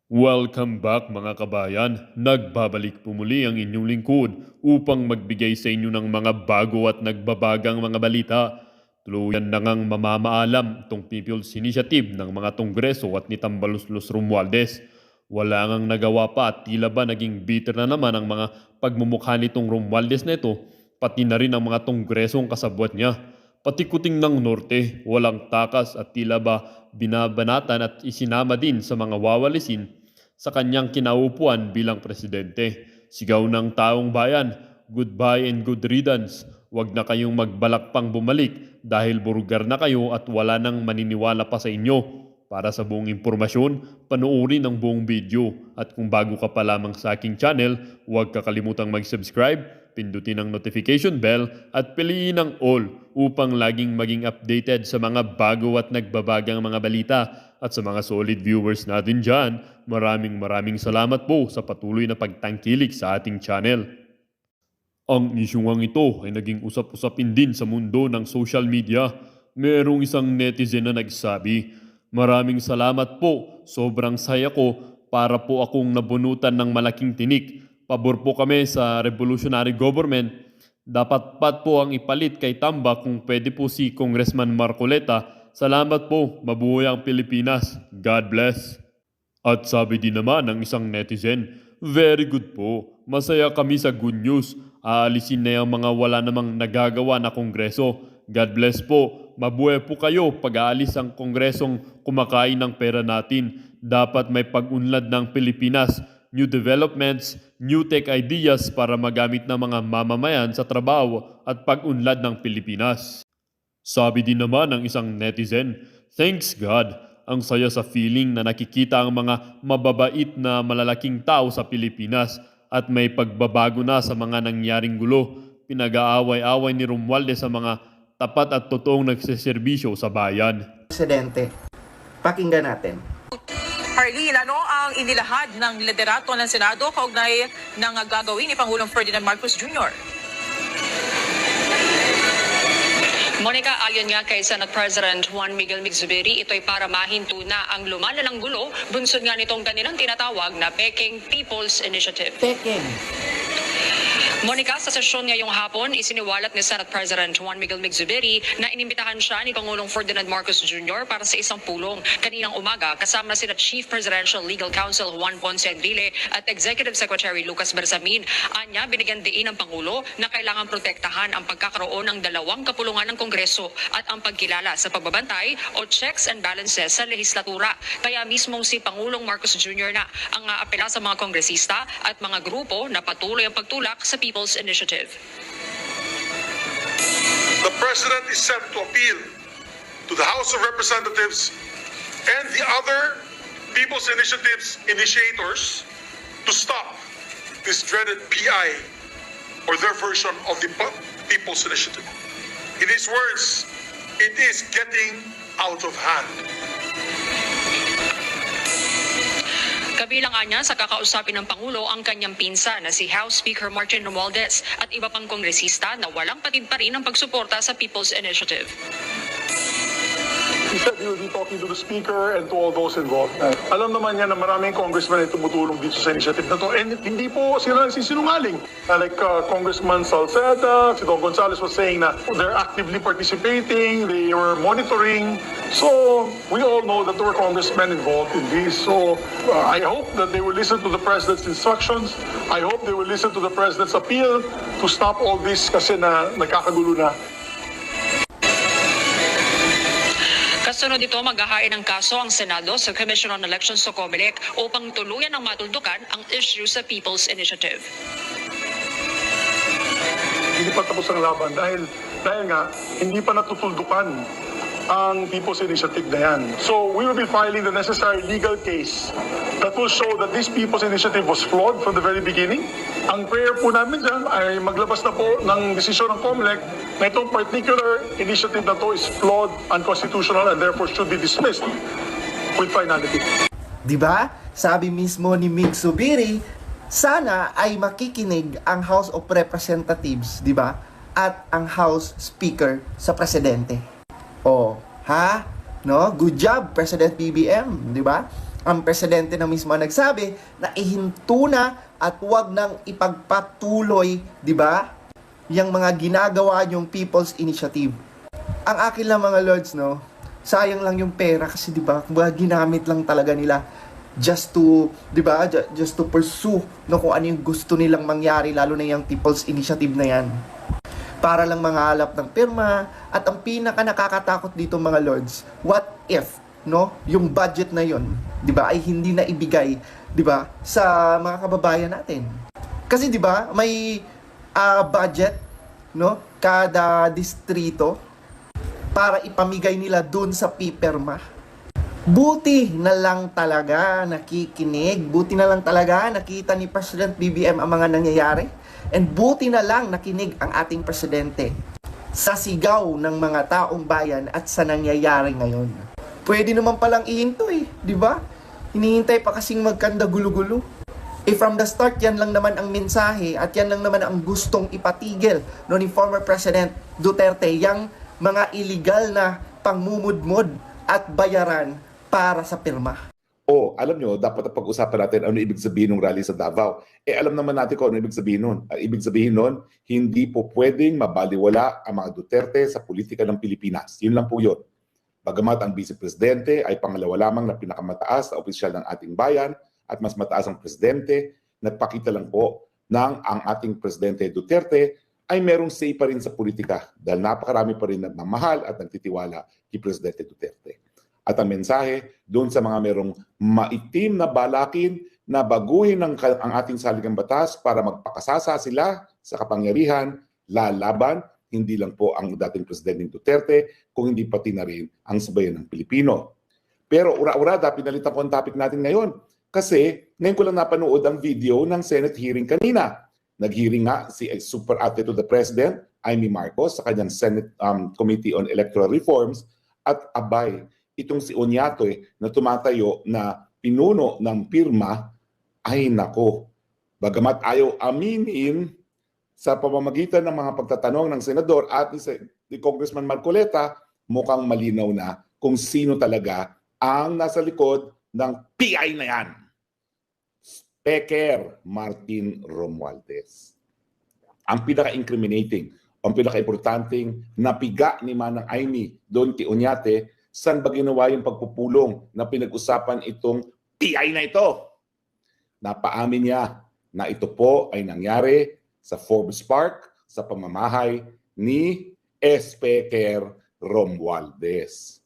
Welcome back mga kabayan. Nagbabalik po muli ang inyong lingkod upang magbigay sa inyo ng mga bago at nagbabagang mga balita. Tuluyan na ngang mamamaalam itong People's Initiative ng mga Kongreso at ni Tambaluslos Romualdez. Wala ngang nagawa pa at tila ba naging bitter na naman ang mga pagmumukha nitong Romualdez na ito, pati na rin ang mga Kongresong kasabwat niya. Pati kuting ng norte, walang takas at tila ba binabanatan at isinama din sa mga wawalisin sa kanyang kinaupuan bilang presidente. Sigaw ng taong bayan, goodbye and good riddance. Huwag na kayong magbalak pang bumalik dahil burugar na kayo at wala nang maniniwala pa sa inyo. Para sa buong impormasyon, panoorin ang buong video. At kung bago ka pa lamang sa aking channel, huwag kakalimutang mag-subscribe, pindutin ang notification bell at piliin ang all upang laging maging updated sa mga bago at nagbabagang mga balita. At sa mga solid viewers natin dyan, maraming salamat po sa patuloy na pagtangkilik sa ating channel. Ang isyung ito ay naging usap-usapin din sa mundo ng social media. Merong isang netizen na nagsabi, "Maraming salamat po, sobrang saya ko para po akong nabunutan ng malaking tinik. Pabor po kami sa revolutionary government. Dapat pat po ang ipalit kay Tamba kung pwede po si Congressman Marcoleta. Salamat po, mabuhay ang Pilipinas. God bless." At sabi din naman ng isang netizen, "Very good po, masaya kami sa good news. Aalisin na yung mga wala namang nagagawa na kongreso. God bless po, mabuhay po kayo pag-aalis ang kongresong kumakain ng pera natin. Dapat may pag-unlad ng Pilipinas, new developments, new tech ideas para magamit ng mga mamamayan sa trabaho at pag-unlad ng Pilipinas." Sabi din naman ng isang netizen, "Thanks God, ang saya sa feeling na nakikita ang mga mababait na malalaking tao sa Pilipinas at may pagbabago na sa mga nangyaring gulo. Pinag-aaway-away ni Romualdez sa mga tapat at totoong nagseserbisyo sa bayan." Presidente, pakinggan natin. Arlene, ano ang inilahad ng liderato ng Senado kaugnay ng gagawin ni Pangulong Ferdinand Marcos Jr.? Monica, ayon nga kay Senate President Juan Miguel Migzubiri, ito'y para mahinto na ang lumalalang gulo, bunsod nga nitong kanilang tinatawag na Peking People's Initiative. Peking. Monica, sa sesyon ngayong hapon, isiniwalat ni Senate President Juan Miguel Migzubiri na inimbitahan siya ni Pangulong Ferdinand Marcos Jr. para sa isang pulong. Kaninang umaga, kasama sina Chief Presidential Legal Counsel Juan Ponce Enrile at Executive Secretary Lucas Bersamin. Anya, binigyan diin ng Pangulo na kailangan protektahan ang pagkakaroon ng dalawang kapulungan ng Kongreso at ang pagkilala sa pagbabantay o checks and balances sa lehislatura. Kaya mismong si Pangulong Marcos Jr. na ang apela sa mga kongresista at mga grupo na patuloy ang pagtulak sa People's Initiative. The President is set to appeal to the House of Representatives and the other People's Initiatives initiators to stop this dreaded PI or their version of the People's Initiative. In his words, it is getting out of hand. Kabilang anya sa kakausapin ng Pangulo ang kanyang pinsa na si House Speaker Martin Romualdez at iba pang kongresista na walang patid pa rin ang pagsuporta sa People's Initiative. He said he will be talking to the Speaker and to all those involved. Alam naman niya na maraming congressmen ay tumutulong dito sa initiative na to. And hindi po sila nagsisinungaling. Like Congressman Salceda, si Don Gonzales was saying na they're actively participating, they were monitoring. So we all know that there were congressmen involved in this. So I hope that they will listen to the President's instructions. I hope they will listen to the President's appeal to stop all this kasi na nagkakagulo na. Kasunod ito, maghahain ng kaso ang Senado sa Commission on Elections sa COMELEC upang tuluyan ng matuldukan ang issue sa People's Initiative. Hindi pa tapos ang laban dahil nga hindi pa natutuldukan ang People's Initiative na yan. So we will be filing the necessary legal case that will show that this People's Initiative was flawed from the very beginning. Ang prayer po namin dyan ay maglabas na po ng desisyon ng COMELEC na itong particular initiative na to is flawed, unconstitutional, and therefore should be dismissed with finality. Diba? Sabi mismo ni Migzubiri, sana ay makikinig ang House of Representatives, diba? At ang House Speaker sa Presidente. Oh, ha? No? Good job, President BBM, di ba? Ang presidente na mismo ang nagsabi na ihinto na at huwag nang ipagpatuloy, di ba, yung mga ginagawa yung People's Initiative. Ang akin lang mga lords, no, sayang lang yung pera kasi di ba, ginamit lang talaga nila just to, di ba, just to pursue no, kung ano yung gusto nilang mangyari, lalo na yung People's Initiative na yan. Para lang mangalap ng pirma. At ang pinaka nakakatakot dito mga lords, what if, no, yung budget na yon, di ba, ay hindi na ibigay, di ba, sa mga kababayan natin. Kasi di ba, may budget, no, kada distrito para ipamigay nila dun sa pipirma. Buti na lang talaga nakikinig, buti na lang talaga nakita ni President BBM ang mga nangyayari, and buti na lang nakinig ang ating presidente sa sigaw ng mga taong bayan at sa nangyayari ngayon. Pwede naman palang ihinto di ba? Hinihintay pa kasing magkanda gulo-gulo. From the start, yan lang naman ang mensahe at yan lang naman ang gustong ipatigil no, ni former President Duterte, yang mga illegal na pangmumudmod at bayaran para sa pirma. Alam nyo, dapat pag-usapan natin ano ibig sabihin ng rally sa Davao. Alam naman natin kung ano ibig sabihin nun. Ibig sabihin nun, hindi po pwedeng mabaliwala ang mga Duterte sa politika ng Pilipinas. Yun lang po yun. Bagamat ang Vice Presidente ay pangalawa lamang na pinakamataas na opisyal ng ating bayan at mas mataas ang Presidente, nagpakita lang po ng ang ating Presidente Duterte ay merong say pa rin sa politika dahil napakarami pa rin nagmamahal at nagtitiwala kay Presidente Duterte. At ang mensahe doon sa mga merong maitim na balakin na baguhin ang ating saligang batas para magpakasasa sila sa kapangyarihan, lalaban, hindi lang po ang dating Presidente Duterte, kung hindi pati na rin ang sabayan ng Pilipino. Pero ura-urada, pinalitan ko ang topic natin ngayon. Kasi ngayon ko lang napanood ang video ng Senate hearing kanina. Nag-hearing nga si Super Ate to the President, Amy Marcos, sa kanyang Senate Committee on Electoral Reforms. At abay, itong si Oñate na tumatayo na pinuno ng pirma, ay nako. Bagamat ayaw aminin sa pamamagitan ng mga pagtatanong ng Senador at ni Congressman Marcoleta, mukhang malinaw na kung sino talaga ang nasa likod ng PI na yan. Speaker Martin Romualdez. Ang pinaka-incriminating, ang pinaka-importanting napiga ni Manang Amy doon kay Oñate, saan ba ginawa yung pagpupulong na pinag-usapan itong PI na ito? Napaamin niya na ito po ay nangyari sa Forbes Park sa pamamahay ni Speaker Romualdez.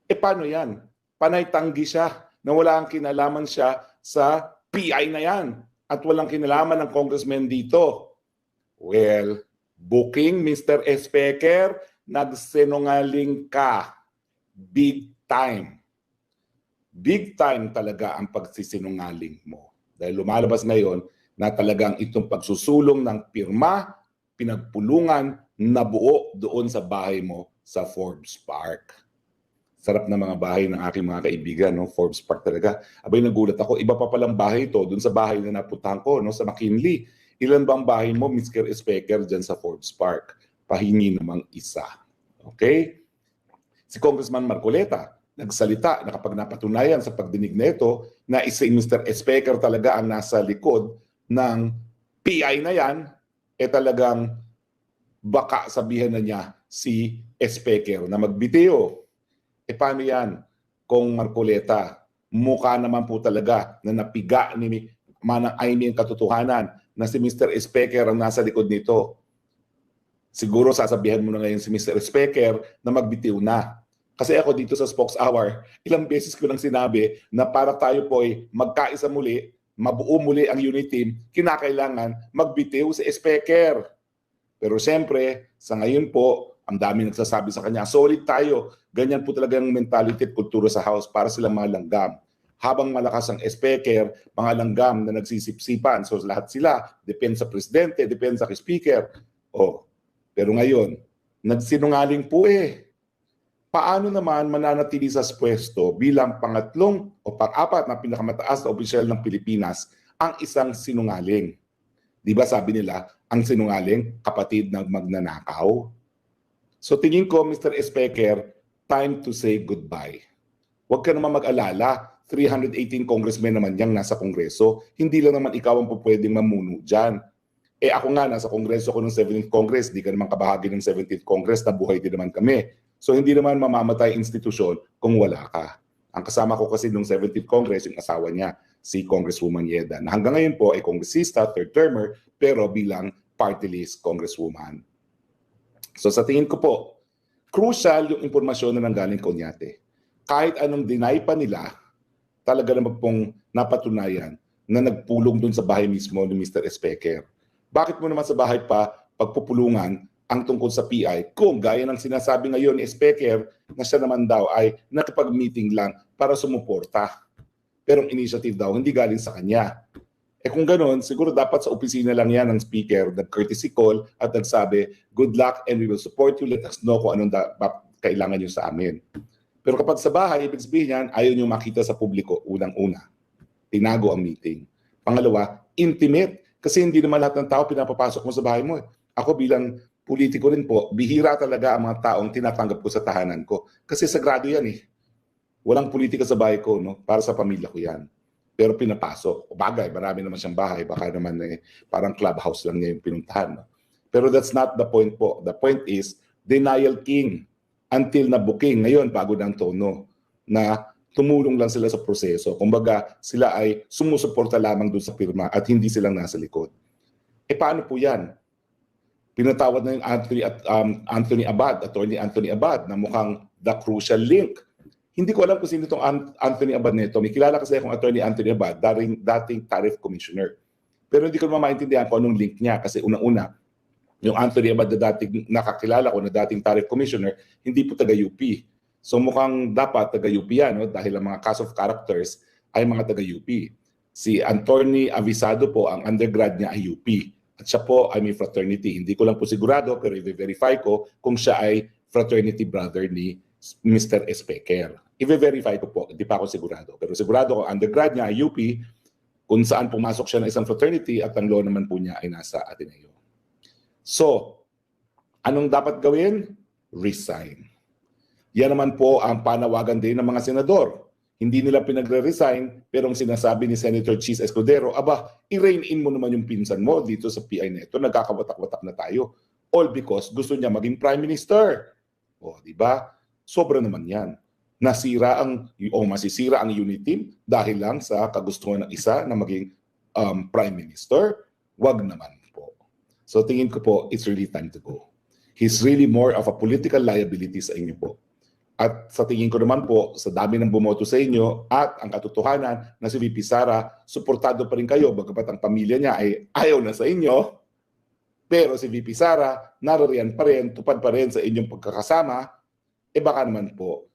Paano yan? Panay tanggi siya na wala ang kinalaman siya sa PI na yan at walang kinalaman ng congressman dito. Well, booking Mr. Speaker, nagsinungaling ka. Big time. Big time talaga ang pagsisinungaling mo. Dahil lumalabas ngayon na talagang itong pagsusulong ng pirma, pinagpulungan na buo doon sa bahay mo sa Forbes Park. Sarap na mga bahay ng aking mga kaibigan, no? Forbes Park talaga. Abay, nagulat ako, iba pa palang bahay ito doon sa bahay na napuntahan ko, no? Sa McKinley. Ilan ba ang bahay mo, Mr. Speaker, dyan sa Forbes Park? Pahingi namang isa. Okay? Si Congressman Marcoleta, nagsalita na kapag napatunayan sa pagdinig nito na si Mr. Speaker talaga ang nasa likod ng PI na yan, talagang baka sabihan na niya si Speaker na magbitiyo. Paano yan kung Marcoleta? Mukha naman po talaga na napiga ni Manang Amy ang katotohanan na si Mr. Speaker ang nasa likod nito. Siguro sasabihan mo na ngayon si Mr. Speaker na magbitiw na. Kasi ako dito sa Spokes Hour, ilang beses ko nang sinabi na para tayo po ay magkaisa muli, mabuo muli ang unit team, kinakailangan magbitiw si Speaker. Pero siyempre, sa ngayon po, ang dami nagsasabi sa kanya, solid tayo. Ganyan po talaga ang mentality at kultura sa House para silang mga langgam. Habang malakas ang Speaker, mga langgam na nagsisipsipan. So lahat sila, depende sa Presidente, depende sa Speaker. Pero ngayon, nagsinungaling po Paano naman mananatili sa pwesto bilang pangatlong o pang-apat na pinakamataas na opisyal ng Pilipinas ang isang sinungaling? Di ba sabi nila, ang sinungaling, kapatid ng magnanakaw? So tingin ko, Mr. Speaker, time to say goodbye. Huwag ka naman mag-alala. 318 congressmen naman yang nasa Kongreso. Hindi lang naman ikaw ang pwedeng mamuno dyan. Eh ako nga, nasa Kongreso ko ng 17th Congress, di ka naman kabahagi ng 17th Congress, nabuhay din naman kami. So hindi naman mamamatay institusyon kung wala ka. Ang kasama ko kasi nung 17th Congress, yung asawa niya, si Congresswoman Yeda, na hanggang ngayon po ay kongresista, third termer, pero bilang party list Congresswoman. So sa tingin ko po, crucial yung impormasyon na nanggaling kay Oñate. Kahit anong deny pa nila, talaga naman pong napatunayan na nagpulong dun sa bahay mismo ni Mr. Espeker. Bakit mo naman sa bahay pa pagpupulungan ang tungkol sa PI kung gaya ng sinasabi ngayon ni Espeker na siya naman daw ay nakipag-meeting lang para sumuporta. Pero ang initiative daw hindi galing sa kanya. Eh kung ganoon, siguro dapat sa opisina lang yan ng speaker, nag-courtesy call at nagsabi, good luck and we will support you, let us know kung anong kailangan nyo sa amin. Pero kapag sa bahay, ibig sabihin yan, ayaw nyo makita sa publiko, unang-una. Tinago ang meeting. Pangalawa, intimate. Kasi hindi naman lahat ng tao pinapapasok mo sa bahay mo. Ako bilang politiko rin po, bihira talaga ang mga taong tinatanggap ko sa tahanan ko. Kasi sagrado yan eh. Walang politika sa bahay ko, no? Para sa pamilya ko yan. Pero pinapasok. O bagay, marami naman siyang bahay. Baka naman parang clubhouse lang niya yung pinuntahan. No? Pero that's not the point po. The point is, denial king. Until na booking. Ngayon, bago ng tono na tumulong lang sila sa proseso. Kumbaga, sila ay sumusuporta lamang doon sa pirma at hindi silang nasa likod. Eh paano po yan? Pinatawad na yung Anthony Abad, Attorney Anthony Abad, na mukhang the crucial link. Hindi ko alam kung sino itong Anthony Abad nito. May kilala kasi akong Attorney Anthony Abad, dating Tariff Commissioner. Pero hindi ko naman maintindihan kung anong link niya kasi unang-una, yung Anthony Abad na dating nakakilala ko na dating Tariff Commissioner, hindi po taga-UP. So mukhang dapat taga-UP yan, no? Dahil ang mga cast of characters ay mga taga-UP. Si Anthony Avisado po, ang undergrad niya ay UP. At siya po ay may fraternity. Hindi ko lang po sigurado pero i-verify ko kung siya ay fraternity brother ni Mr. Espeker. I-verify ko po, hindi pa ako sigurado. Pero sigurado ko undergrad niya ay UP kung saan pumasok siya ng isang fraternity at ang law naman po niya ay nasa Ateneo. So, anong dapat gawin? Resign. Yan naman po ang panawagan din ng mga senador. Hindi nila pinagre-resign, pero ang sinasabi ni Senator Chis Escudero, aba, i-rein in mo naman yung pinsan mo dito sa PI Neto, nagkakawatak-watak na tayo. All because gusto niya maging Prime Minister. O, di ba? Sobra naman yan. Masisira ang unit team dahil lang sa kagustuhan ng isa na maging Prime Minister. Wag naman po. So tingin ko po, it's really time to go. He's really more of a political liability sa inyo po. At sa tingin ko naman po, sa dami ng bumoto sa inyo at ang katotohanan na si VP Sara, suportado pa rin kayo, bagamat ang pamilya niya ay ayaw na sa inyo, pero si VP Sara, naririyan pa rin, tupad pa rin sa inyong pagkakasama, baka naman po,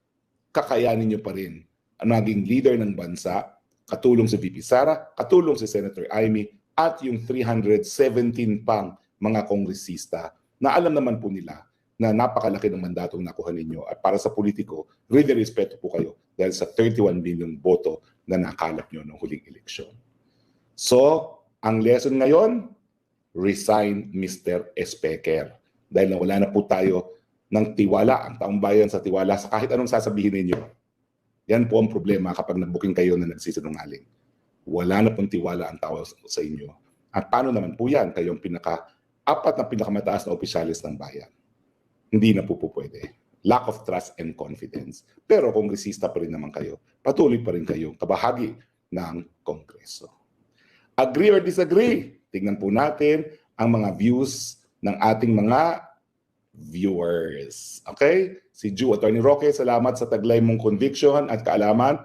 kakayanin niyo pa rin ang naging leader ng bansa, katulong si VP Sara, katulong si Senator Amy, at yung 317 pang mga kongresista na alam naman po nila na napakalaki ng mandatong nakuha ninyo. At para sa politiko, really respeto po kayo dahil sa 31 million boto na nakalap nyo ng huling eleksyon. So, ang lesson ngayon, resign Mr. Espeker. Dahil wala na po tayo ng tiwala, ang taong bayan sa tiwala sa kahit anong sasabihin ninyo. Yan po ang problema kapag nabuking kayo na nagsisinungaling. Wala na pong tiwala ang tao sa inyo. At paano naman po yan? Kayong apat na pinakamataas na opisyalis ng bayan. Hindi na po pwede. Lack of trust and confidence. Pero kongresista pa rin naman kayo. Patuloy pa rin kayong kabahagi ng Kongreso. Agree or disagree? Tingnan po natin ang mga views ng ating mga viewers. Okay? Si Attorney Roque, salamat sa taglay mong conviction at kaalaman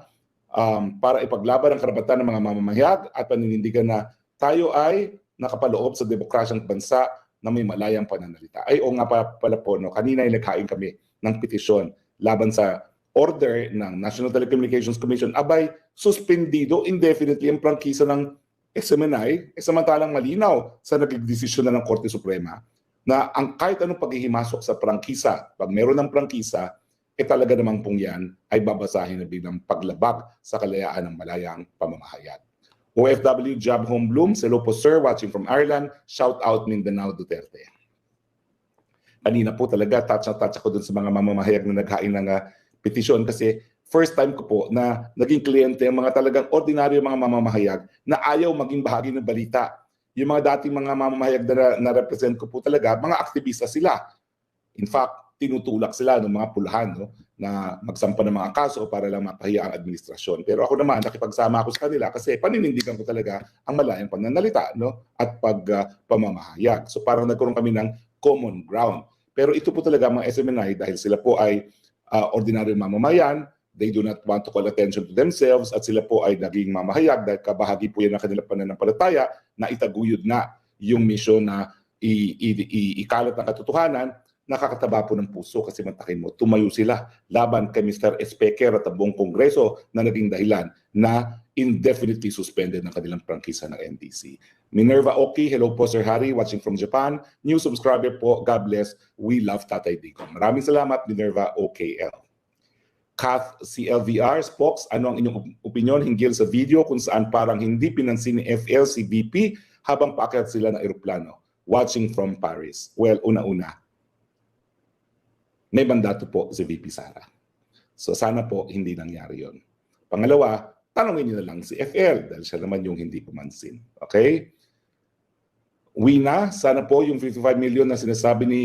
para ipaglaban ang karapatan ng mga mamamahayag at paninindigan na tayo ay nakapaloob sa demokrasyang bansa na may malayang pananalita. Ay, o nga pala po, no, kanina ay naghain kami ng petisyon laban sa order ng National Telecommunications Commission. Abay, suspendido indefinitely ang prangkisa ng SMNI, samantalang malinaw sa nagdesisyon na ng Korte Suprema na ang kahit anong paghihimasok sa prangkisa, pag meron ng prangkisa, talaga namang pong yan ay babasahin na bilang paglabag sa kalayaan ng malayang pamamahayag. OFW Job Home Bloom, hello po sir, watching from Ireland, shout out Mindanao Duterte. Kanina po talaga, touch ako dun sa mga mamamahayag na naghain ng petisyon kasi first time ko po na naging kliyente ang mga talagang ordinaryo mga mamamahayag na ayaw maging bahagi ng balita. Yung mga dating mga mamamahayag na represent ko po talaga, mga aktivista sila. In fact, tinutulak sila ng mga pulahan, no, na magsampa ng mga kaso para lang mapahiya ang administrasyon. Pero ako naman, nakipagsama ako sa kanila kasi paninindigan ko talaga ang malayang pananalita, no, at pamamahayag. So parang nagkaroon kami ng common ground. Pero ito po talaga mga SMNI dahil sila po ay ordinaryong mamamayan, they do not want to call attention to themselves at sila po ay naging mamahayag dahil kabahagi po yan ng kanilang pananampalataya na itaguyod na yung misyon na ikalat ng katotohanan. Nakakataba po ng puso kasi matakin mo, tumayo sila laban kay Mr. Speaker at ang buong Kongreso na naging dahilan na indefinitely suspended ng kanilang prangkisa ng NDC. Minerva Oki, hello po Sir Harry, watching from Japan. New subscriber po, God bless. We love Tatay Digong. Maraming salamat, Minerva OKL. Kath CLVR, Spox, ano ang inyong opinion hinggil sa video kung saan parang hindi pinansin ni FL si VP habang paakyat sila ng eroplano? Watching from Paris. Well, una-una, may mandato po si VP Sara. So sana po hindi nangyari yon. Pangalawa, tanongin niyo na lang si FL dahil siya naman yung hindi pumansin. Okay? Wina, sana po yung 55 million na sinasabi ni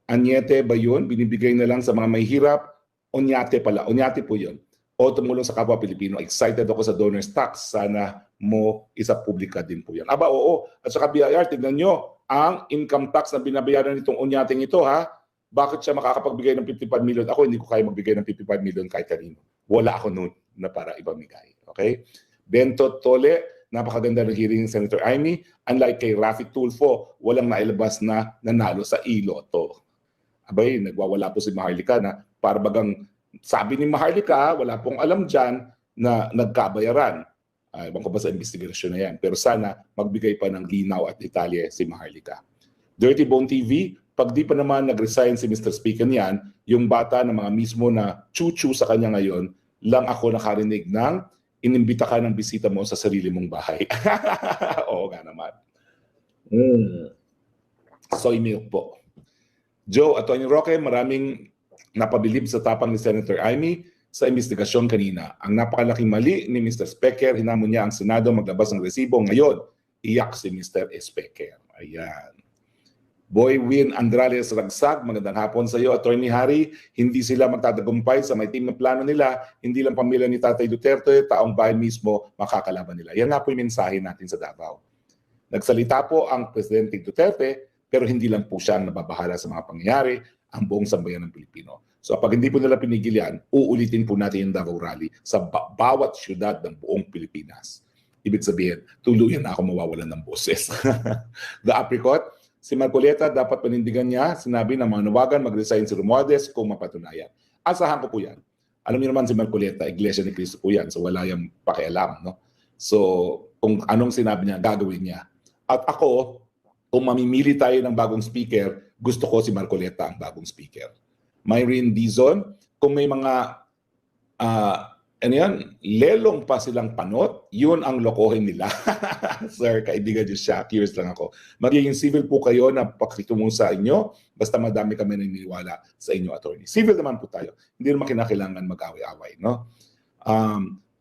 Añete ba yun? Binibigay na lang sa mga mahihirap. Onyate pala. Onyate po yun. O tumulong sa kapwa Pilipino. Excited ako sa donor's tax. Sana mo isa publika din po yan. Aba, oo. At saka BIR, tignan nyo ang income tax na binabayaran nitong Onyating ito, ha? Bakit siya makakapagbigay ng 55 million? Ako hindi ko kaya magbigay ng 55 million kahit kanino. Wala ako noon na para ibamigay. Okay? Bento Tole, napakaganda ng hearing ni Senator Amy. Unlike kay Rafi Tulfo, walang nailabas na nanalo sa iloto. Abay, nagwawala po si Maharlika na para bagang sabi ni Maharlika, wala pong alam dyan na nagkabayaran. Ewan ko ba sa investigasyon na yan. Pero sana magbigay pa ng linaw at detalye si Maharlika. Dirty Bone TV, pag di pa naman nag-resign si Mr. Speaker niyan, yung bata na mga mismo na chuchu sa kanya ngayon, lang ako nakarinig ng inimbita ka ng bisita mo sa sarili mong bahay. Oo nga naman. Soy milk po. Joe, Atty. Roque, maraming napabilib sa tapang ni Senator Amy sa investigasyon kanina. Ang napakalaking mali ni Mr. Speaker, hinamon niya ang Senado maglabas ng resibo. Ngayon, iyak si Mr. Speaker. Ayan. Boy Win Andrales Ragsag, magandang hapon sa iyo, Atty. Harry. Hindi sila magtatagumpay sa may team na plano nila. Hindi lang pamilya ni Tatay Duterte, taong bayan mismo makakalaban nila. Yan nga po yung mensahe natin sa Davao. Nagsalita po ang Presidente Duterte, pero hindi lang po siya ang nababahala sa mga pangyayari, ang buong sambayan ng Pilipino. So pag hindi po nila pinigil yan, uulitin po natin yung Davao Rally sa bawat syudad ng buong Pilipinas. Ibig sabihin, tuluyan na ako mawawalan ng boses. The Apricot, si Marcoleta dapat panindigan niya, sinabi na manawagan mag-resign si Romualdez kung mapatunayan. Asahan ko po yan. Alam niyo naman si Marcoleta, Iglesia ni Cristo po yan, so wala yung pakialam. No? So kung anong sinabi niya, gagawin niya. At ako, kung mamimili tayo ng bagong speaker, gusto ko si Marcoleta ang bagong speaker. Myrene Dizon, kung may mga lelong pa silang panot, yun ang lokohin nila. Sir, kaibigan niyo siya, curious lang ako. Magiging civil po kayo na pakitungo sa inyo, basta madami kami naniniwala sa inyo, attorney. Civil naman po tayo. Hindi naman kinakailangan mag-away-away, no?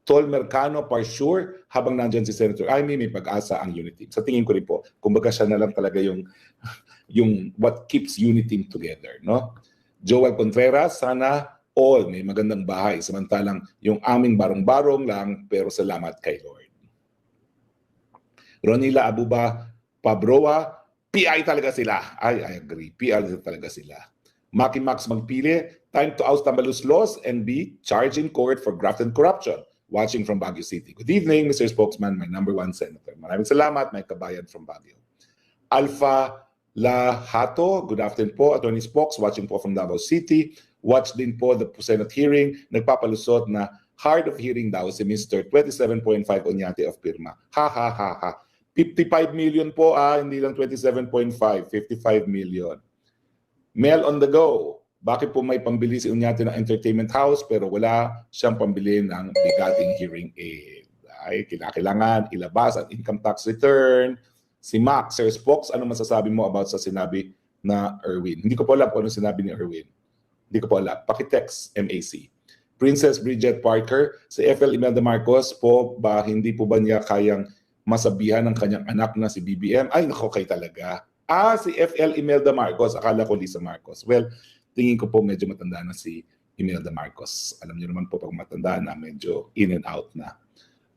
Tol Mercano, for sure, habang nandyan si Senator Amy, may pag-asa ang unity. Sa tingin ko rin po, kumbaga siya na lang talaga yung what keeps unity together, no? Joel Contreras, sana all may magandang bahay, samantalang yung aming barong-barong lang, pero salamat kay Lord. Ronila Abuba Pabroa, PI talaga sila. I agree, PI talaga sila. Maki Max magpili, time to oust Tambaluslos and be charged in court for graft and corruption. Watching from Baguio City. Good evening, Mr. Spokesman, my number one senator. Maraming salamat, may kabayan from Baguio. Alpha Lahato, good afternoon po, Attorney Spokes, watching po from Davao City. Watch din po the Senate hearing. Nagpapalusot na hard of hearing daw si Mr. 27.5 Oñate of Pirma. Ha ha ha ha. 55 million po, hindi lang 27.5, 55 million. Mail on the go. Bakit po may pambili si Oñate ng entertainment house pero wala siyang pambili ng bigating hearing aid? Ay, kailangan ilabas ang income tax return. Si Max, Sir Spokes, ano masasabi mo about sa sinabi na Erwin? Hindi ko po alam kung ano sinabi ni Erwin. Hindi ko po alam. Pakitext MAC. Princess Bridget Parker, si FL Imelda Marcos po, hindi po ba niya kayang masabihan ng kanyang anak na si BBM? Ay, nako, kay talaga. Si FL Imelda Marcos. Akala ko Lisa Marcos. Well, tingin ko po medyo matanda na si Imelda Marcos. Alam niyo naman po pag matanda na, medyo in and out na.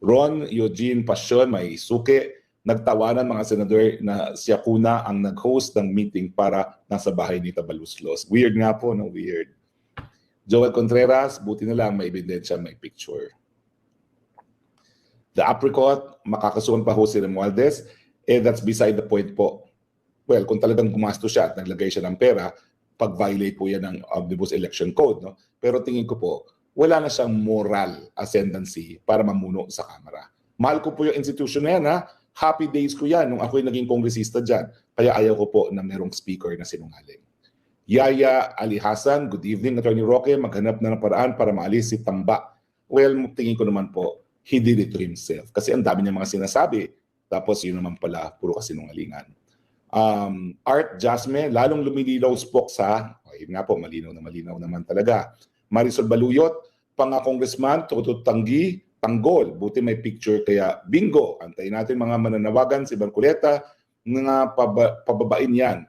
Ron Eugene Passion, may suki. Nagtawanan mga senador na siya kuna ang nag-host ng meeting para nasa bahay ni Tabaluslos. Weird nga po, no? Weird. Joel Contreras, buti na lang may ebidensya, may picture. The apricot, makakasuhan pa ho si Romualdez. That's beside the point po. Well, kung talagang gumasto siya at naglagay siya ng pera, pag-violate po yan ng Omnibus Election Code. No? Pero tingin ko po, wala na siyang moral ascendancy para mamuno sa Kamara. Mahal ko po yung institution na yan, ha? Happy days ko yan nung ako'y naging kongresista dyan. Kaya ayaw ko po na merong speaker na sinungaling. Yaya Ali Hassan, good evening, Attorney Roque. Maghanap na ng paraan para maalis si Tamba. Well, tingin ko naman po, he did it to himself. Kasi ang dami niya mga sinasabi. Tapos yun naman pala, puro kasinungalingan. Art Jasmine, lalong lumililaw spokes ha. Yun nga po, malinaw na malinaw naman talaga. Marisol Baluyot, pang-congressman, Tutut Tanggi, tanggol. Buti may picture kaya bingo. Antayin natin mga mananawagan si Barculeta nga pababain yan.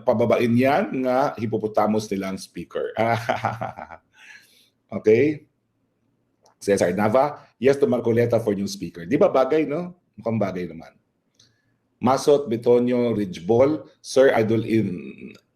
Pababain yan nga hippopotamus nilang speaker. Okay? Cesar Nava, yes to Marcoleta for new speaker. Di ba bagay, no? Mukhang bagay naman. Masot Betonio Ridgeball, Sir Idol,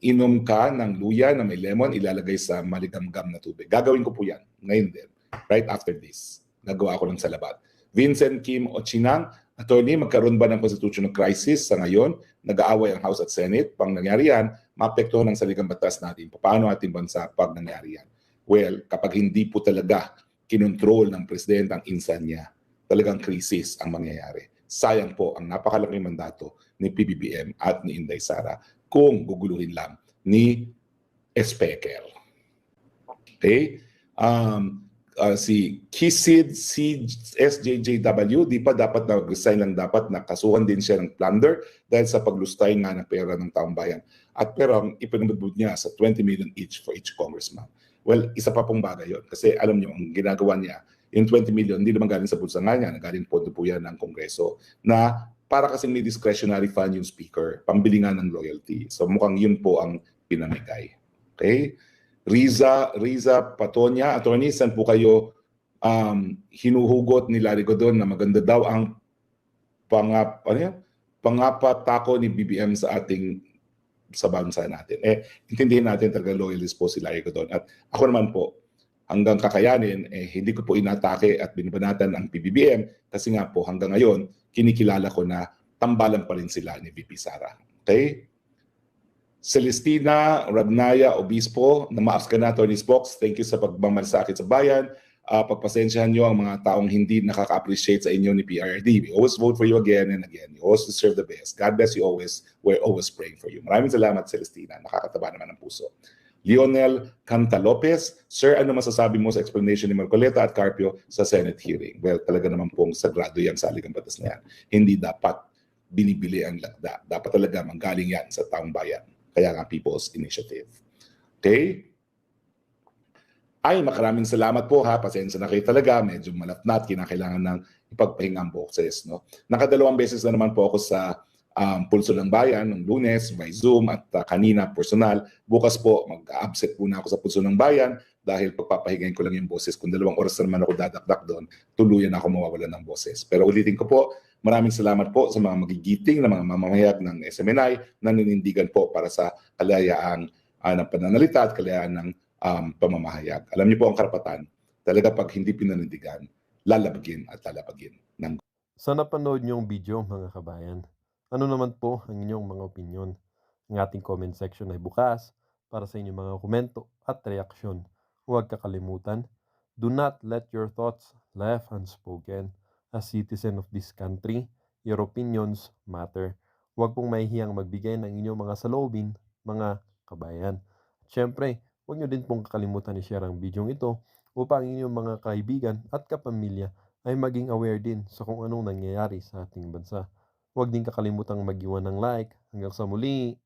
inom ka ng luya na may lemon, ilalagay sa maligamgam na tubig. Gagawin ko po yan ngayon din. Right after this, nagawa ko lang sa labat. Vincent Kim Ochinang, attorney, magkaroon ba ng constitutional crisis sa ngayon? Nag-aaway ang House at Senate. Pang nangyari yan, maapektuhan ang saligang batas natin. Paano ating bansa pag nangyari yan? Well, kapag hindi po talaga kinontrol ng presidente ang insan niya, talagang krisis ang mangyayari. Sayang po ang napakalaking mandato ni PBBM at ni Inday Sara kung guguluhin lang ni Speaker. Okay? Si Kisid SJJW, di pa dapat na-resign lang, dapat nakasuhan din siya ng plunder dahil sa paglustay nga ng pera ng taong bayan. At perang ipinabudbud niya sa 20 million each for each congressman. Well, isa pa pong bagay yun. Kasi alam niyo, ang ginagawa niya, yung 20 million, hindi naman galing sa bulsa nga niya, galing pondo po yan ng Kongreso, na para kasing may discretionary fund yung speaker, pambili nga ng loyalty. So mukhang yun po ang pinamigay. Okay? Riza Patonia, attorney, saan po kayo hinuhugot ni Larry Godon na maganda daw ang pangapatako ni BBM sa bansa natin. Intindihin natin talaga loyalist po si Larry Godon. At ako naman po, hanggang kakayanin, hindi ko po inatake at binabanatan ang PBBM kasi nga po hanggang ngayon, kinikilala ko na tambalan pa rin sila ni VP Sara. Okay? Celestina Ragnaya Obispo, na maafs ka na, Tony Spox, thank you sa pagmamalasakit sa bayan. Pagpasensyahan nyo ang mga taong hindi nakaka-appreciate sa inyo ni PRD. We always vote for you again and again. You always deserve the best. God bless you always. We're always praying for you. Maraming salamat, Celestina. Nakakataba naman ng puso. Lionel Canta Lopez, Sir, ano masasabi mo sa explanation ni Marcoleta at Carpio sa Senate hearing? Well, talaga naman pong sagrado yan sa aligang batas na yan. Hindi dapat binibili ang lagda. Dapat talaga manggaling yan sa taong bayan. Kaya nga People's Initiative. Okay? Ay, maraming salamat po ha. Pasensya na kayo talaga. Medyo malapnat. Kinakailangan ng ipagpahinga ang boses. No? Nakadalawang beses na naman po ako sa Pulso ng Bayan ng Lunes by Zoom at kanina personal. Bukas po mag-absent po na ako sa Pulso ng Bayan dahil pagpapahingayin ko lang yung boses. Kung 2 oras na naman ako dadakdak doon, tuluyan ako mawawalan ng boses. Pero ulitin ko po, maraming salamat po sa mga magigiting na mga mamamahayag ng SMNI na ninindigan po para sa kalayaan ng pananalita at kalayaan ng pamamahayag. Alam niyo po ang karapatan, talaga pag hindi pinanindigan, lalabagin at lalapagin. Sa napanood niyong video mga kabayan, ano naman po ang inyong mga opinyon? Ang ating comment section ay bukas para sa inyong mga komento at reaksyon. Huwag kakalimutan, do not let your thoughts left unspoken. As citizen of this country, your opinions matter. Huwag pong mahihiyang magbigay ng inyong mga saloobin, mga kabayan. At syempre, huwag nyo din pong kakalimutan i-share ang video ito upang inyong mga kaibigan at kapamilya ay maging aware din sa kung anong nangyayari sa ating bansa. Huwag din kakalimutang mag-iwan ng like. Hanggang sa muli!